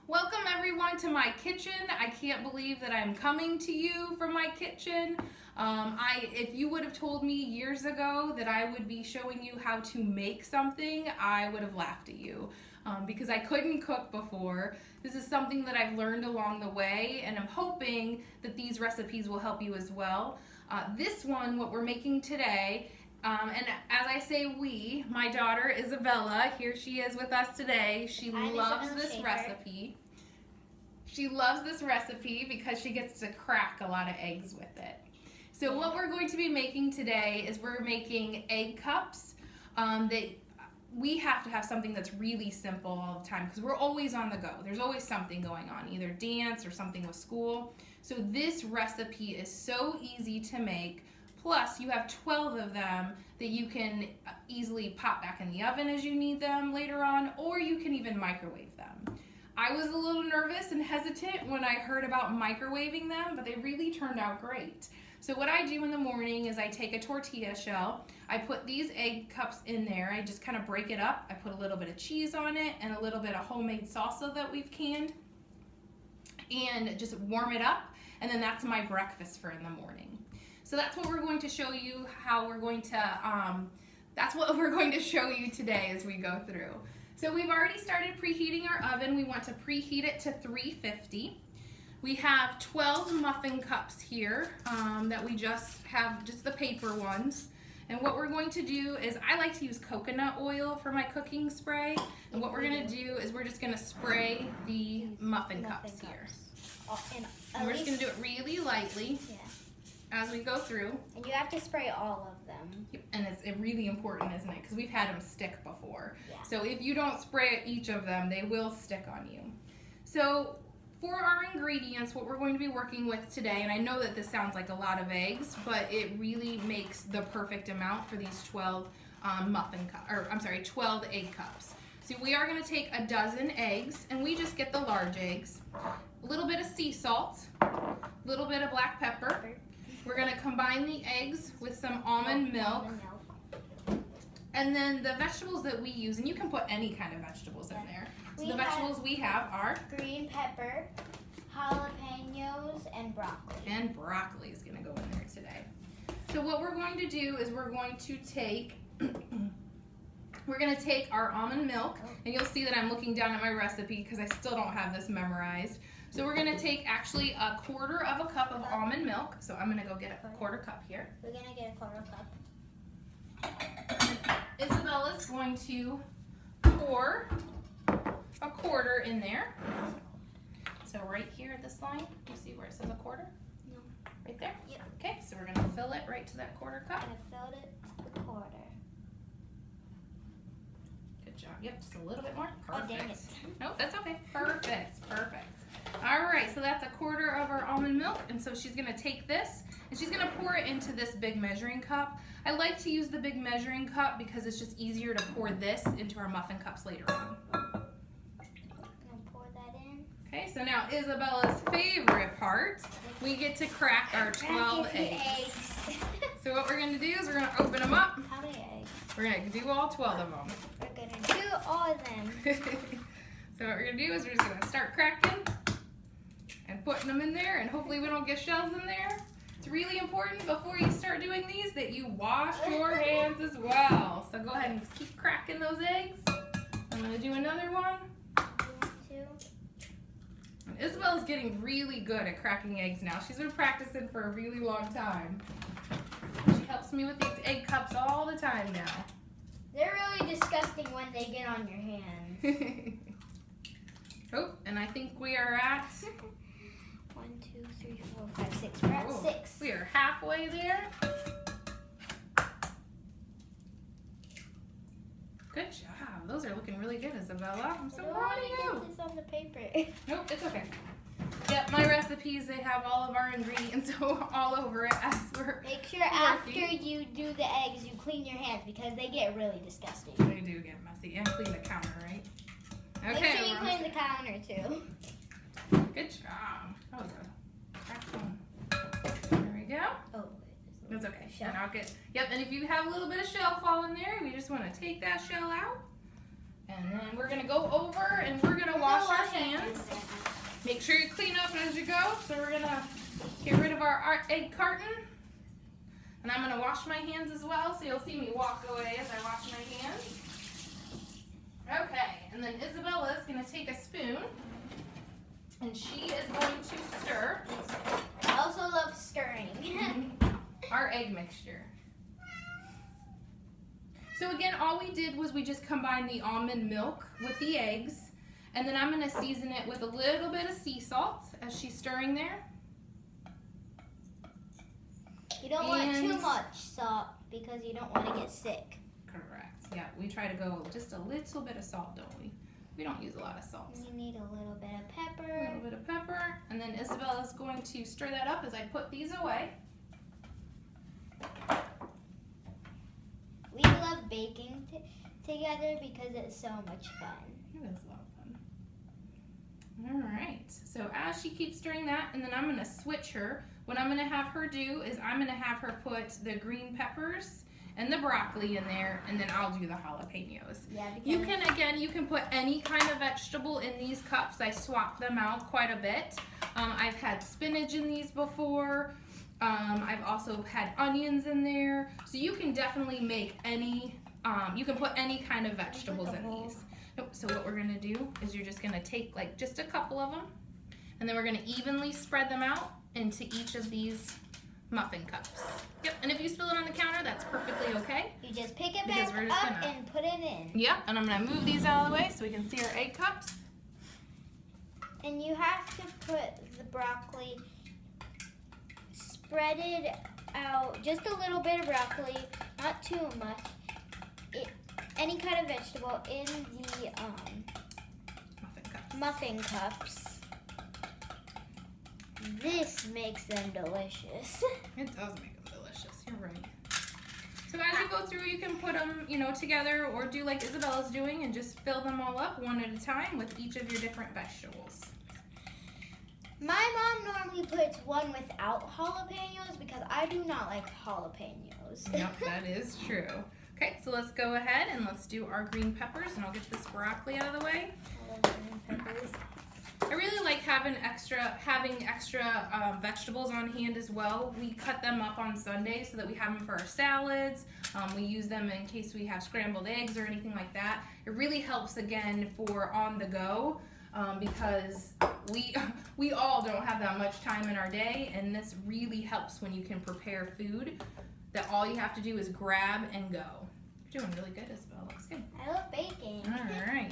Welcome everyone to my kitchen. I can't believe that I'm coming to you from my kitchen. If you would have told me years ago that I would be showing you how to make something, I would have laughed at you because I couldn't cook before. This is something that I've learned along the way, and I'm hoping that these recipes will help you as well. This one, what we're making today, and as I say we, my daughter Isabella, here she is with us today. She loves this recipe. She loves this recipe because she gets to crack a lot of eggs with it. So what we're going to be making today is we're making egg cups. We have to have something that's really simple all the time because we're always on the go. There's always something going on, either dance or something with school. So this recipe is so easy to make. Plus, you have 12 of them that you can easily pop back in the oven as you need them later on, or you can even microwave them. I was a little nervous and hesitant when I heard about microwaving them, but they really turned out great. So what I do in the morning is I take a tortilla shell, I put these egg cups in there, I just kind of break it up, I put a little bit of cheese on it and a little bit of homemade salsa that we've canned, and just warm it up, and then that's my breakfast for in the morning. So that's what we're going to show you how we're going to, that's what we're going to show you today as we go through. So we've already started preheating our oven. We want to preheat it to 350. We have 12 muffin cups here that we just have, just the paper ones. And what we're going to do is, I like to use coconut oil for my cooking spray. And what we're gonna do is we're just gonna spray the muffin cups here. And we're just gonna do it really lightly. Yeah. As we go through. And you have to spray all of them. And it's really important, isn't it? Because we've had them stick before. Yeah. So if you don't spray each of them, they will stick on you. So for our ingredients, what we're going to be working with today, and I know that this sounds like a lot of eggs, but it really makes the perfect amount for these 12 12 egg cups. So we are going to take a dozen eggs, and we just get the large eggs, a little bit of sea salt, a little bit of black pepper. We're going to combine the eggs with some almond milk. And then the vegetables that we use, and you can put any kind of vegetables in there. So the vegetables we have are green pepper, jalapenos, and broccoli. And broccoli is going to go in there today. So what we're going to do is we're going to take our almond milk, and you'll see that I'm looking down at my recipe because I still don't have this memorized. So we're going to take actually a quarter of a cup of almond milk. So I'm going to go get a quarter cup here. We're going to get a quarter cup. Isabella's going to pour a quarter in there. So right here at this line, you see where it says a quarter? No. Right there? Yep. Okay, so we're going to fill it right to that quarter cup. I filled it to the quarter. Good job. Yep, just a little bit more. Perfect. Oh, dang it. Nope, that's okay. Perfect. Perfect. All right, so that's a quarter of our almond milk, and so she's going to take this, and she's going to pour it into this big measuring cup. I like to use the big measuring cup because it's just easier to pour this into our muffin cups later on. I'm going to pour that in. Okay, so now Isabella's favorite part, we get to crack our 12 eggs. So what we're going to do is we're going to open them up. How many eggs? We're going to do all 12 of them. We're going to do all of them. So what we're going to do is we're just going to start cracking and putting them in there, and hopefully we don't get shells in there. It's really important before you start doing these that you wash your hands as well. So go ahead and just keep cracking those eggs. I'm going to do another one. And Isabella's getting really good at cracking eggs now. She's been practicing for a really long time. She helps me with these egg cups all the time now. They're really disgusting when they get on your hands. Oh, and I think we are at 1, 2, 3, 4, 5, 6. We're at 6. We are halfway there. Good job. Those are looking really good, Isabella. I'm so proud of you. Get this on the paper. Nope, it's okay. Yep, my recipes, they have all of our ingredients all over it as we're Make sure after you do the eggs, you clean your hands because they get really disgusting. They do get messy. And clean the counter, right? Okay. Make sure you clean the counter too. Good job. That was a cracked one. There we go. Oh, That's okay. Shell. And I'll get, yep, and if you have a little bit of shell fall in there, we just want to take that shell out. And then we're going to go over and we're going to wash our hands. Make sure you clean up as you go. So we're gonna get rid of our egg carton. And I'm gonna wash my hands as well, so you'll see me walk away as I wash my hands. Okay, and then Isabella is gonna take a spoon and she is going to stir I also love stirring. our egg mixture. So again, all we did was we just combined the almond milk with the eggs, and then I'm gonna season it with a little bit of sea salt as she's stirring there. You don't want too much salt because you don't want to get sick. Correct. Yeah, we try to go just a little bit of salt, don't we? We don't use a lot of salt. You need a little bit of A pepper. little bit of pepper, and then Isabella's going to stir that up as I put these away. We love baking together because it's so much fun. It is a lot of fun. All right, so as she keeps stirring that, and then I'm gonna switch her. What I'm gonna have her do is I'm gonna have her put the green peppers and the broccoli in there, and then I'll do the jalapenos. Yeah, You can put any kind of vegetable in these cups. I swap them out quite a bit. I've had spinach in these before. I've also had onions in there. So you can definitely make any, you can put any kind of vegetables in these. Nope. So what we're gonna do is you're just gonna take like just a couple of them, and then we're gonna evenly spread them out into each of these muffin cups. Yep, and if you spill it on the counter, that's perfectly okay. You just pick it Because back we're just up gonna- and put it in. Yep, and I'm gonna move these out of the way so we can see our egg cups. And you have to put the broccoli, spread it out, just a little bit of broccoli, not too much. Any kind of vegetable in the Muffin cups. muffin cups. This makes them delicious. It does make them delicious. You're right. So as you go through, you can put them, together, or do like Isabella's doing and just fill them all up one at a time with each of your different vegetables. My mom normally puts one without jalapenos because I do not like jalapenos. Yep, that is true. Okay, so let's go ahead and let's do our green peppers, and I'll get this broccoli out of the way. I love green peppers. I really like having extra vegetables on hand as well. We cut them up on Sunday so that we have them for our salads. We use them in case we have scrambled eggs or anything like that. It really helps again for on the go because we all don't have that much time in our day, and this really helps when you can prepare food that all you have to do is grab and go. You're doing really good, Isabel. Looks good. I love baking. All right.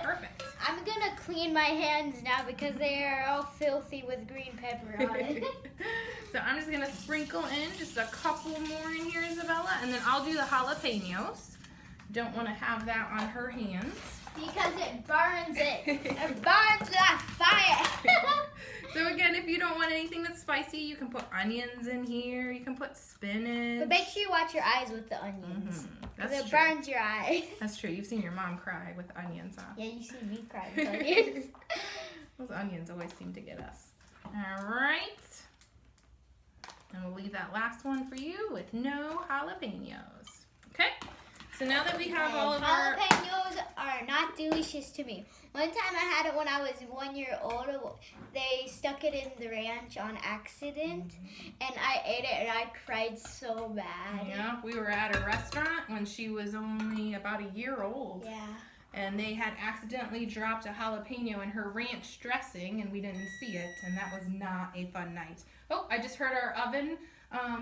Perfect. I'm gonna clean my hands now because they are all filthy with green pepper on it. So I'm just gonna sprinkle in just a couple more in here, Isabella, and then I'll do the jalapenos. Don't want to have that on her hands. Because it burns it. It burns that fire. So again, if you don't want anything that's spicy, you can put onions in here. You can put spinach. But make sure you watch your eyes with the onions. That's It true. burns your eyes. That's true. You've seen your mom cry with onions on. Yeah, you see me cry with onions. Those onions always seem to get us. All right. And we'll leave that last one for you with no jalapenos. Okay. So now that we have all of our... Jalapenos are not delicious to me. One time I had it when I was 1 year old. They stuck it in the ranch on accident, and I ate it, and I cried so bad. Yeah, we were at a restaurant when she was only about a year old. Yeah. And they had accidentally dropped a jalapeno in her ranch dressing, and we didn't see it, and that was not a fun night. Oh, I just heard our oven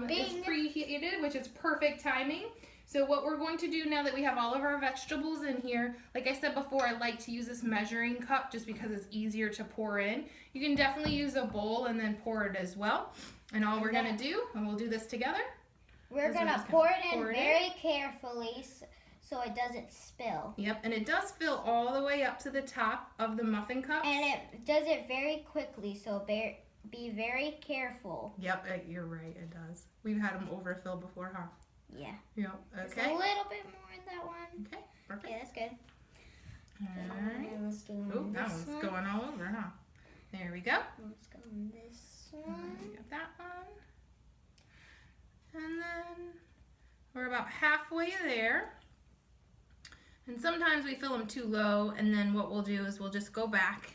is preheated, which is perfect timing. So what we're going to do now that we have all of our vegetables in here, like I said before, I like to use this measuring cup just because it's easier to pour in. You can definitely use a bowl and then pour it as well. And all we're going to do, and we'll do this together. We're going to pour it in very carefully so it doesn't spill. Yep, and it does fill all the way up to the top of the muffin cups. And it does it very quickly, so be very careful. Yep, you're right, it does. We've had them overfill before, huh? Yeah. Yep, Just okay. a little bit more in that one. Okay, perfect. Yeah, that's good. Alright. Let's do Oh, that this one's one. going all over, huh? There we go. Let's go on this one. Get that one. And then we're about halfway there. And sometimes we fill them too low, and then what we'll do is we'll just go back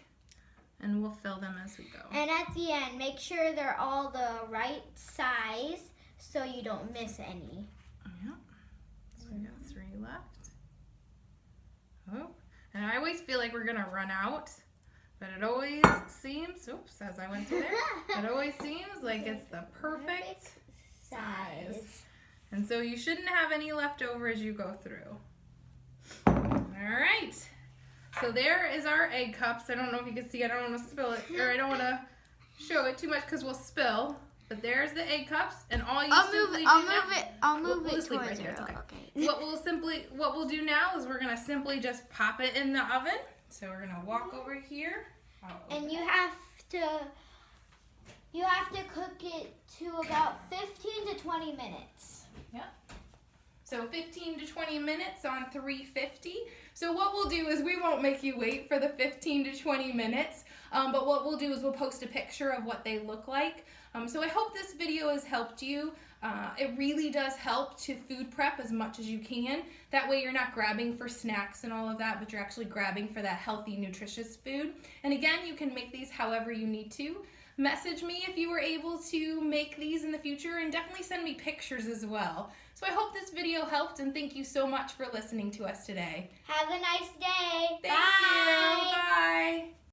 and we'll fill them as we go. And at the end, make sure they're all the right size so you don't miss any. Yep. So we got 3 left. Oh, and I always feel like we're gonna run out, but it always seems, oops, as I went through there, it always seems like it's the perfect size. And so you shouldn't have any left over as you go through. All right. So there is our egg cups. I don't know if you can see, I don't want to spill it, or I don't want to show it too much because we'll spill. But there's the egg cups, and all you I'll simply move do I'll We'll move it just leave towards right here, her. it's okay. What we'll do now is we're gonna simply just pop it in the oven. So we're gonna walk over here. And you have to cook it to about 15 to 20 minutes. So 15 to 20 minutes on 350. So what we'll do is we won't make you wait for the 15 to 20 minutes, but what we'll do is we'll post a picture of what they look like. So I hope this video has helped you. It really does help to food prep as much as you can. That way you're not grabbing for snacks and all of that, but you're actually grabbing for that healthy, nutritious food. And again, you can make these however you need to. Message me if you were able to make these in the future, and definitely send me pictures as well. So I hope this video helped, and thank you so much for listening to us today. Have a nice day. Thank you. Bye.